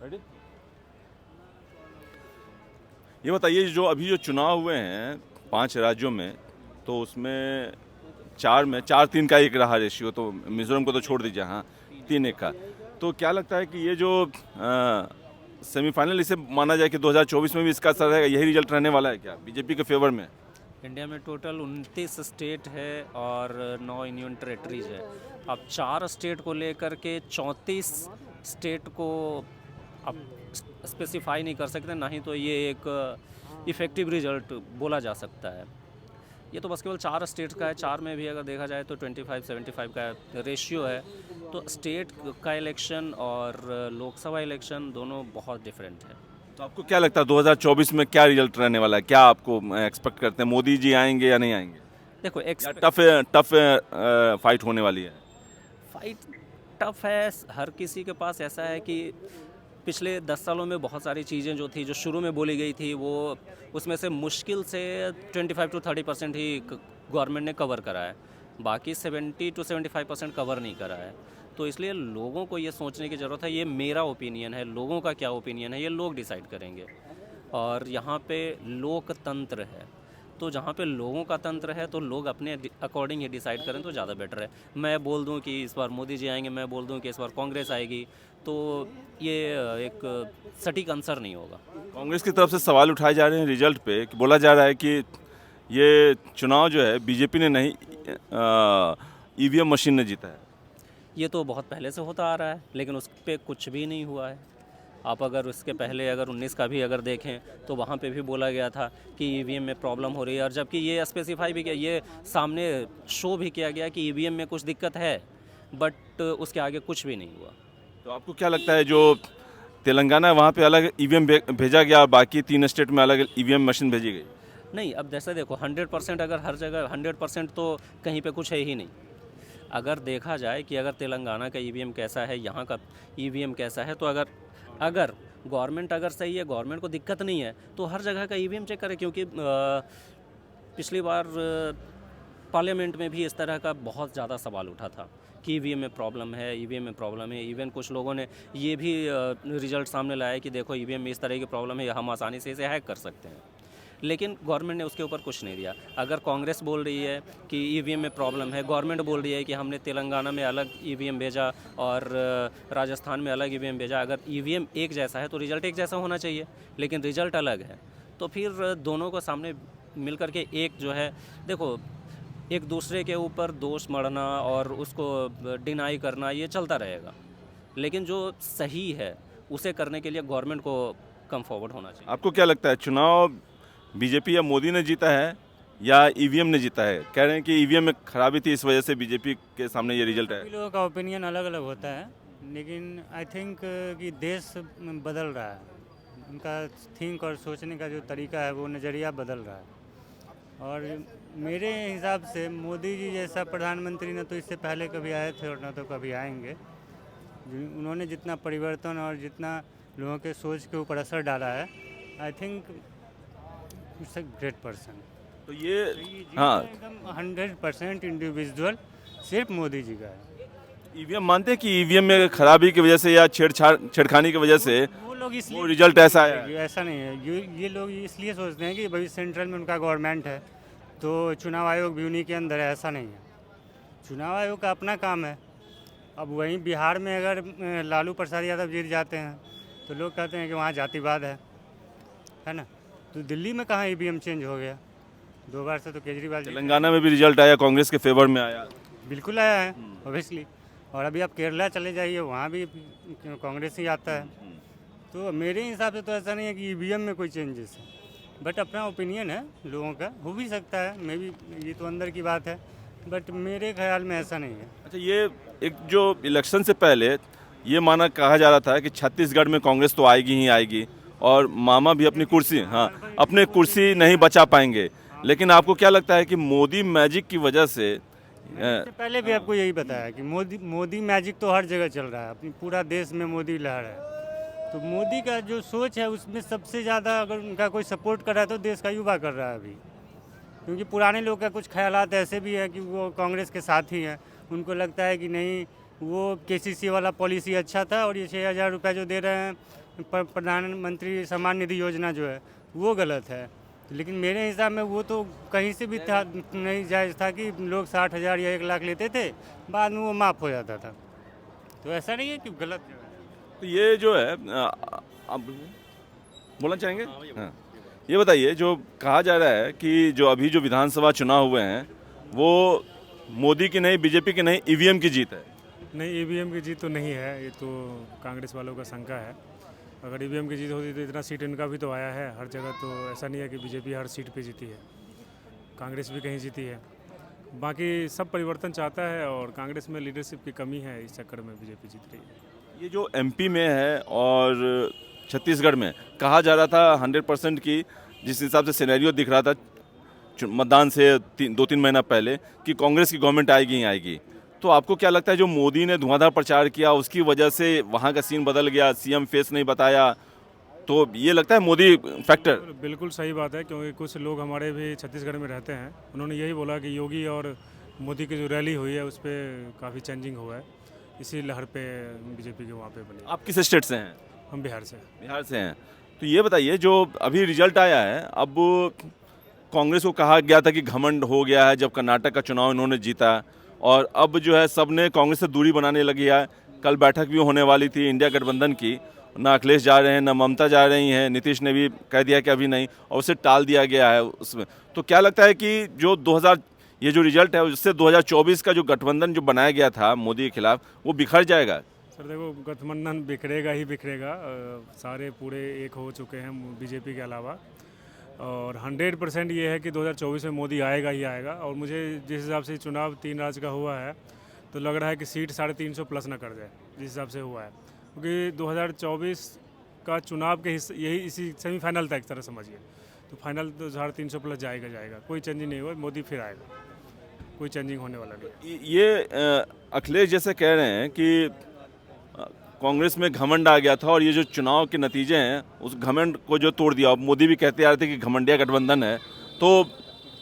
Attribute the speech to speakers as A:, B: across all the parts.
A: Ready? ये बताइए जो अभी जो चुनाव हुए हैं 5 राज्यों में, तो उसमें 4-3 का एक रहा रेशियो, तो मिजोरम को तो छोड़ दीजिए, हाँ 3-1 का। तो क्या लगता है कि ये जो सेमीफाइनल इसे माना जाए कि 2024 में भी इसका असर रहेगा, यही रिजल्ट रहने वाला है क्या बीजेपी के फेवर में?
B: इंडिया में टोटल 29 स्टेट है और 9 यूनियन टेरेटरीज है। अब 4 स्टेट को लेकर के 34 स्टेट को अब स्पेसिफाई नहीं कर सकते, ना ही तो ये एक इफ़ेक्टिव रिजल्ट बोला जा सकता है। ये तो बस केवल 4 स्टेट का है। 4 में भी अगर देखा जाए तो 25-75 का रेशियो है। तो स्टेट का इलेक्शन और लोकसभा इलेक्शन दोनों बहुत डिफरेंट है।
A: तो आपको क्या लगता है 2024 में क्या रिजल्ट रहने वाला है? क्या आपको एक्सपेक्ट करते हैं, मोदी जी आएंगे या नहीं आएंगे,
B: देखो
A: या टफ फाइट होने वाली है?
B: फाइट टफ है। हर किसी के पास ऐसा है कि पिछले 10 सालों में बहुत सारी चीज़ें जो थी, जो शुरू में बोली गई थी, वो उसमें से मुश्किल से 25-30% ही गवर्नमेंट ने कवर करा है। बाकी 70-75% कवर नहीं करा है। तो इसलिए लोगों को ये सोचने की ज़रूरत है। ये मेरा ओपिनियन है, लोगों का क्या ओपिनियन है ये लोग डिसाइड करेंगे। और यहाँ पे लोकतंत्र है, तो जहाँ पे लोगों का तंत्र है तो लोग अपने अकॉर्डिंग ही डिसाइड करें तो ज़्यादा बेटर है। मैं बोल दूँ कि इस बार मोदी जी आएंगे, मैं बोल दूँ कि इस बार कांग्रेस आएगी, तो ये एक सटीक आंसर नहीं होगा।
A: कांग्रेस की तरफ से सवाल उठाए जा रहे हैं रिजल्ट पे, कि बोला जा रहा है कि ये चुनाव जो है बीजेपी ने नहीं, ईवीएम मशीन ने जीता है।
B: ये तो बहुत पहले से होता आ रहा है, लेकिन उस पर कुछ भी नहीं हुआ है। आप अगर उसके पहले अगर 19 का भी अगर देखें तो वहाँ पे भी बोला गया था कि ईवीएम में प्रॉब्लम हो रही है, और जबकि ये स्पेसिफाई भी किया, ये सामने शो भी किया गया कि ईवीएम में कुछ दिक्कत है, बट उसके आगे कुछ भी नहीं हुआ।
A: तो आपको क्या लगता है जो तेलंगाना है वहाँ पे अलग ईवीएम भेजा गया और बाकी 3 स्टेट में अलग ईवीएम मशीन भेजी गई?
B: नहीं, अब जैसे देखो 100% अगर हर जगह 100% तो कहीं पे कुछ है ही नहीं। अगर देखा जाए कि अगर तेलंगाना का ईवीएम कैसा है, यहाँ का ईवीएम कैसा है, तो अगर गवर्नमेंट अगर सही है, गवर्नमेंट को दिक्कत नहीं है, तो हर जगह का ईवीएम चेक करें। क्योंकि पिछली बार पार्लियामेंट में भी इस तरह का बहुत ज़्यादा सवाल उठा था कि ईवीएम में प्रॉब्लम है, ईवीएम में प्रॉब्लम है। इवन कुछ लोगों ने ये भी रिजल्ट सामने लाया कि देखो ईवीएम में इस तरह की प्रॉब्लम है, हम आसानी से इसे हैक कर सकते हैं। लेकिन गवर्नमेंट ने उसके ऊपर कुछ नहीं दिया। अगर कांग्रेस बोल रही है कि ईवीएम में प्रॉब्लम है, गवर्नमेंट बोल रही है कि हमने तेलंगाना में अलग ईवीएम भेजा और राजस्थान में अलग ईवीएम भेजा, अगर ईवीएम एक जैसा है तो रिजल्ट एक जैसा होना चाहिए, लेकिन रिजल्ट अलग है। तो फिर दोनों को सामने मिल करके एक जो है, देखो एक दूसरे के ऊपर दोष मढ़ना और उसको डिनाई करना ये चलता रहेगा, लेकिन जो सही है उसे करने के लिए गवर्नमेंट को कम फॉरवर्ड होना चाहिए।
A: आपको क्या लगता है चुनाव बीजेपी या मोदी ने जीता है या ईवीएम ने जीता है? कह रहे हैं कि ईवीएम में खराबी थी, इस वजह से बीजेपी के सामने ये रिजल्ट है।
C: सभी लोगों का ओपिनियन अलग अलग होता है, लेकिन आई थिंक कि देश बदल रहा है। उनका थिंक और सोचने का जो तरीका है वो नज़रिया बदल रहा है। और मेरे हिसाब से मोदी जी जैसा प्रधानमंत्री न तो इससे पहले कभी आए थे और न तो कभी आएंगे। उन्होंने जितना परिवर्तन और जितना लोगों के सोच के ऊपर असर डाला है, I think it's a great person.
A: तो ये हाँ,
C: एकदम 100% इंडिविजुअल सिर्फ मोदी जी का है।
A: ईवीएम मानते हैं कि ईवीएम में खराबी की वजह से या छेड़खानी की वजह से
C: वो लोग इसलिए
A: वो रिजल्ट ऐसा है?
C: ऐसा नहीं है। ये लोग इसलिए सोचते हैं कि भाई सेंट्रल में उनका गवर्नमेंट है तो चुनाव आयोग भी उन्हीं के अंदर है। ऐसा नहीं है, चुनाव आयोग का अपना काम है। अब वहीं बिहार में अगर लालू प्रसाद यादव जीत जाते हैं तो लोग कहते हैं कि वहाँ जातिवाद है ना। तो दिल्ली में कहाँ ईवीएम चेंज हो गया? 2 बार से तो केजरीवाल
A: तेलंगाना में भी रिजल्ट आया, कांग्रेस के फेवर में आया।
C: बिल्कुल आया है ऑब्वियसली। और अभी आप केरला चले जाइए, वहाँ भी कांग्रेस ही आता है। तो मेरे हिसाब से तो ऐसा नहीं है कि ईवीएम में कोई चेंजेस है, बट अपना ओपिनियन है लोगों का, हो भी सकता है मे बी, ये तो अंदर की बात है, बट मेरे ख्याल में ऐसा नहीं है।
A: अच्छा, ये एक जो इलेक्शन से पहले ये माना कहा जा रहा था कि छत्तीसगढ़ में कांग्रेस तो आएगी ही आएगी और मामा भी अपनी कुर्सी नहीं बचा पाएंगे, लेकिन आपको क्या लगता है कि मोदी मैजिक की वजह से
C: इससे पहले भी आपको यही बताया कि मोदी मैजिक तो हर जगह चल रहा है, अपनी पूरा देश में मोदी लहर है। तो मोदी का जो सोच है उसमें सबसे ज़्यादा अगर उनका कोई सपोर्ट कर रहा है तो देश का युवा कर रहा है अभी। क्योंकि पुराने लोग का कुछ ख्यालात ऐसे भी है कि वो कांग्रेस के साथ ही हैं, उनको लगता है कि नहीं वो केसीसी वाला पॉलिसी अच्छा था और ये 6,000 रुपये जो दे रहे हैं प्रधानमंत्री सम्मान निधि योजना जो है वो गलत है, लेकिन मेरे हिसाब में वो तो कहीं से भी था नहीं जायज़ था कि लोग 60,000 या 1 लाख लेते थे, बाद में वो माफ़ हो जाता था। तो ऐसा नहीं है कि गलत जो है।
A: तो ये जो है आप बोलना चाहेंगे? हाँ, ये बताइए, जो कहा जा रहा है कि जो अभी जो विधानसभा चुनाव हुए हैं वो मोदी की नहीं, बीजेपी की नहीं, ईवीएम की जीत है।
D: नहीं, ईवीएम की जीत तो नहीं है, ये तो कांग्रेस वालों का शंका है। अगर ईवीएम की जीत होती तो इतना सीट इनका भी तो आया है हर जगह, तो ऐसा नहीं है कि बीजेपी हर सीट पे जीती है, कांग्रेस भी कहीं जीती है। बाकी सब परिवर्तन चाहता है और कांग्रेस में लीडरशिप की कमी है, इस चक्कर में बीजेपी जीत रही है।
A: ये जो एमपी में है और छत्तीसगढ़ में कहा जा रहा था 100% की, जिस हिसाब से सिनेरियो दिख रहा था मतदान से 2-3 महीना पहले, कि कांग्रेस की गवर्नमेंट आएगी ही आएगी। तो आपको क्या लगता है जो मोदी ने धुआंधार प्रचार किया उसकी वजह से वहाँ का सीन बदल गया, सीएम फेस नहीं बताया, तो ये लगता है मोदी फैक्टर?
D: बिल्कुल सही बात है, क्योंकि कुछ लोग हमारे भी छत्तीसगढ़ में रहते हैं, उन्होंने यही बोला कि योगी और मोदी की जो रैली हुई है उस पर काफ़ी चेंजिंग हुआ है, इसी लहर पे बीजेपी के वहाँ पे बनी।
A: आप किस स्टेट से हैं?
D: हम बिहार से।
A: बिहार से हैं। तो ये बताइए, जो अभी रिजल्ट आया है, अब कांग्रेस को कहा गया था कि घमंड हो गया है जब कर्नाटक का चुनाव इन्होंने जीता, और अब जो है सबने कांग्रेस से दूरी बनाने लगी है। कल बैठक भी होने वाली थी इंडिया गठबंधन की, ना अखिलेश जा रहे हैं, ना ममता जा रही हैं, नीतीश ने भी कह दिया कि अभी नहीं, और उसे टाल दिया गया है उसमें। तो क्या लगता है कि जो 2000 ये जो रिजल्ट है उससे 2024 का जो गठबंधन जो बनाया गया था मोदी के खिलाफ वो बिखर जाएगा?
D: सर देखो, गठबंधन बिखरेगा ही बिखरेगा, सारे पूरे एक हो चुके हैं बीजेपी के अलावा, और 100% ये है कि 2024 में मोदी आएगा ही आएगा। और मुझे जिस हिसाब से चुनाव 3 राज्य का हुआ है तो लग रहा है कि सीट 350 प्लस ना कर जाए, जिस हिसाब से हुआ है, क्योंकि 2024 का चुनाव के यही इसी सेमीफाइनल था एक तरह समझिए, तो फाइनल तो 350 प्लस जाएगा, कोई चेंजिंग नहीं हुआ, मोदी फिर आएगा, कोई चेंजिंग होने वाला नहीं।
A: ये अखिलेश जैसे कह रहे हैं कि कांग्रेस में घमंड आ गया था और ये जो चुनाव के नतीजे हैं उस घमंड को जो तोड़ दिया। अब मोदी भी कहते आ रहे थे कि घमंडिया गठबंधन है, तो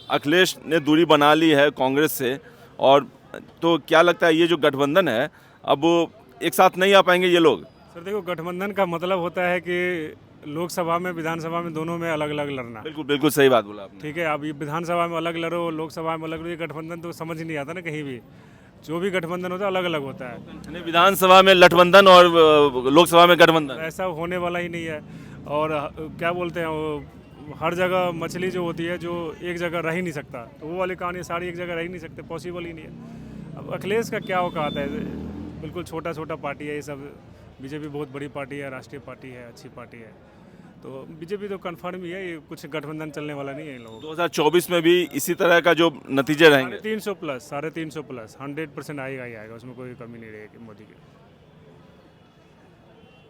A: अखिलेश ने दूरी बना ली है कांग्रेस से, और तो क्या लगता है ये जो गठबंधन है अब एक साथ नहीं आ पाएंगे ये लोग?
D: सर देखो, गठबंधन का मतलब होता है कि लोकसभा में विधानसभा में दोनों में अलग अलग लड़ना।
A: बिल्कुल बिल्कुल सही बात बोला आपने।
D: ठीक है, अब ये विधानसभा में अलग लड़ो, लोकसभा में अलग लड़ो, ये गठबंधन तो समझ नहीं आता ना कहीं भी। जो भी गठबंधन होता है अलग अलग होता है,
A: यानी विधानसभा में लठबंधन और लोकसभा में गठबंधन।
D: ऐसा होने वाला ही नहीं है। और क्या बोलते हैं वो, हर जगह मछली जो होती है जो एक जगह रह ही नहीं सकता, तो वो वाली कहानी सारी एक जगह रह ही नहीं सकते, पॉसिबल ही नहीं है। अब अखिलेश का क्या औकात है, बिल्कुल छोटा छोटा पार्टी है ये सब, बीजेपी बहुत बड़ी पार्टी है, राष्ट्रीय पार्टी है, अच्छी पार्टी है, तो बीजेपी तो कन्फर्म ही है, ये कुछ गठबंधन चलने वाला नहीं है इन लोगों को।
A: 2024 में भी इसी तरह का जो नतीजे रहेंगे?
D: 350 प्लस 150 प्लस 100% आएगा ही आएगा, उसमें कोई कमी नहीं रहेगी मोदी की।